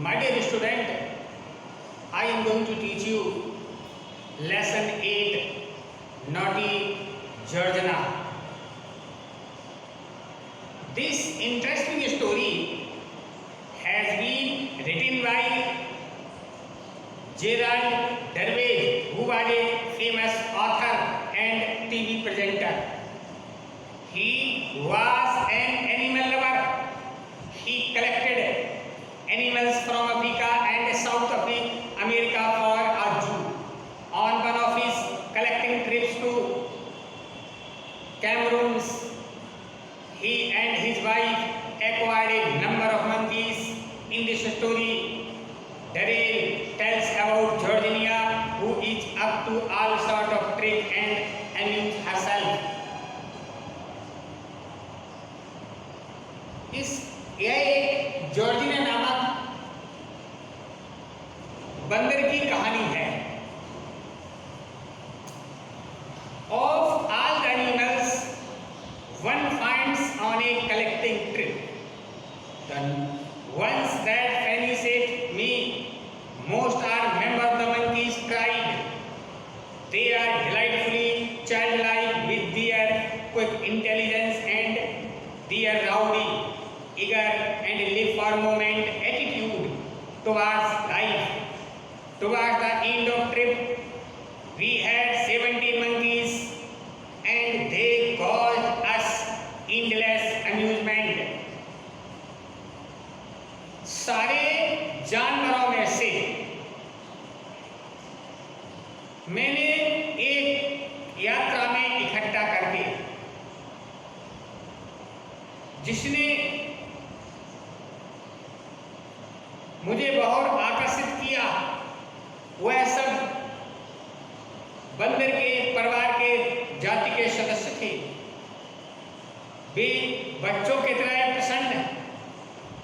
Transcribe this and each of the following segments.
My dear student, I am going to teach you lesson 8, Naughty Georgina. This interesting story has been written by Gerald Derwage, who was a famous author and TV presenter. He was an animal lover. He collected animals from Africa and South America for a zoo. On one of his collecting trips to Cameroon, he and his wife acquired a number of monkeys. In this story, Daryl tells about Georgina, who is up to all sort of trick and amuse herself. यह एक Georgina नामक बंदर की कहानी है. Of all the animals one finds on a collecting trip, the ones that fascinate me most are remember the monkeys cried. They are delightfully childlike with their quick intelligence and their rowdy, eager and live for moment attitude towards life. Towards the end of trip, we had 70 monkeys and they caused us endless amusement. सारे जानवरों में से मैंने एक यात्रा में इकट्ठा करके जिसने मुझे बहुत आकर्षित किया, वह सब बंदर के परिवार के जाति के सदस्य थे. वे बच्चों की तरह प्रसन्न,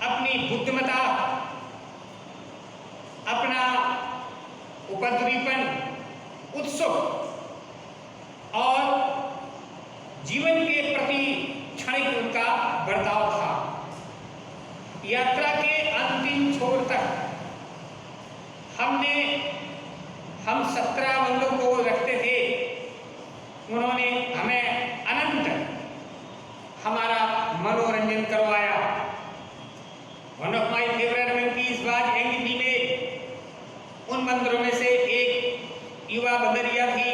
अपनी बुद्धिमत्ता, अपना उपद्रवीपन, उत्सुक और जीवन के प्रति क्षणिक उनका बर्ताव था. यात्रा के अंतिम छोर तक हम 17 बंदों को रखते थे. उन्होंने हमें अनंत हमारा मनोरंजन करवाया. One of my favourite monkeys was young female. उन बंदरों में से एक युवा बंदरिया थी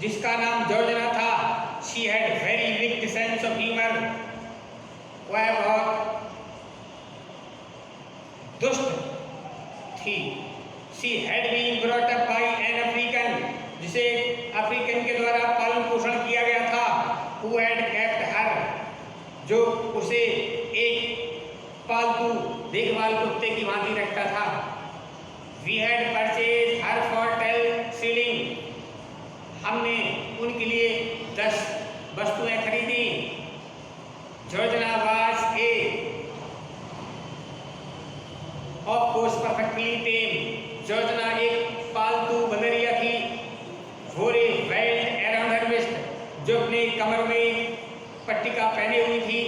जिसका नाम जॉर्जिना था. She had very wicked sense of humor. वह बहुत दुष्ट थी. She had been brought up by an African, जिसे अफ्रीकन के द्वारा पालन पोषण किया गया था. Who had kept her, जो उसे एक पालतू देखभाल कुत्ते की भांति रखता था. We had purchased her for 10 shillings. हमने उनके लिए 10 वस्तुएं खरीदी. Georgina was of course perfectly tame. Georgina एक पालतू बंदरिया थी. घोड़े बेल्ट अराउंड हर वेस्ट, जो अपने कमर में पट्टिका पहने हुई थी.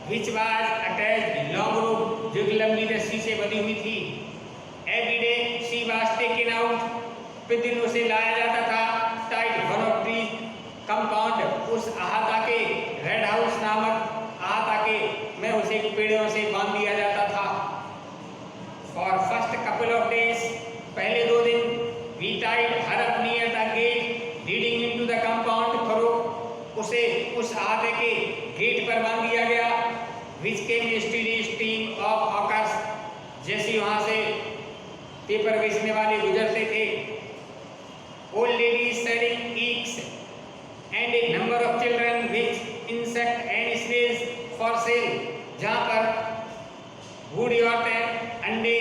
Which was attached long rope, जो एक लंबी रस्सी से बंधी हुई थी. Every day she was taken out. प्रतिदिन उसे लाया जाता था. Tied one of these compound, उस अहाता के रेड हाउस नामक अहाता के में उसे पेड़ों से बांध दिया जाता था. For first couple of days, पहले 2 दिन we tied her up near the gate leading into the compound through. उसे उस अहाते के गेट पर बांध दिया गया. Which came a steady stream of hawkers, जैसे वहाँ से पेपर बेचने वाले गुजरते थे. Old ladies selling eggs and a number of children with insect and snails for sale, जहाँ पर बूढ़ी औरतें अंडे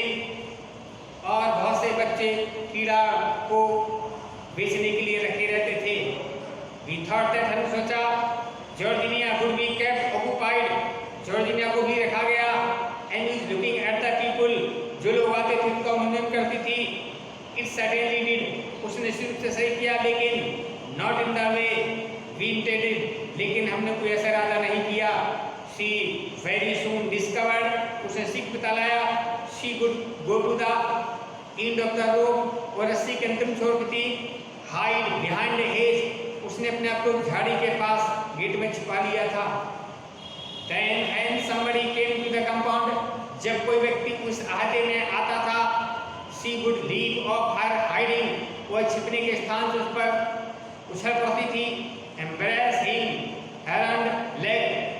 और बहुत से बच्चे कीड़ा को बेचने के लिए रखे रहते थे. We thought that, हमने सोचा, Georgina would be kept occupied. Georgina को भी रखा गया. And is looking at the people, जो लोग आते थे उनका मनोरंजन करती थी. It certainly did. उसने सिर्फ से सही किया, लेकिन not in the way we intended. लेकिन हमने कोई ऐसा इरादा नहीं किया. She very soon discovered, उसने सीख पता लाया. She could go to the end of the rope, और रस्सी के अंतिम छोर पे थी, हाइड बिहाइंड द हेज, उसने अपने आप को झाड़ी के पास गेट में छिपा लिया था। Then when somebody came to the compound, जब कोई व्यक्ति उस अहाते में आता था, she would leave off her hiding, वह छिपने के स्थान से उस पर उछल पड़ती थी, embrace him hand leg,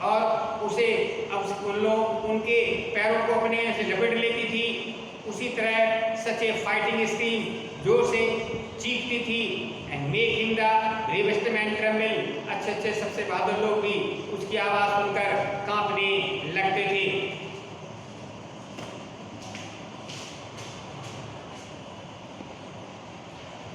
और उसे अब उन लोग उनके पैरों को अपने से लपेट लेती थी। उसी तरह सच ए फाइटिंग स्क्रीम, जोर से चीखती थी, and make him the bravest man tremble, अच्छे सबसे बहादुर लोग भी उसकी आवाज सुनकर कांपने लगते थे।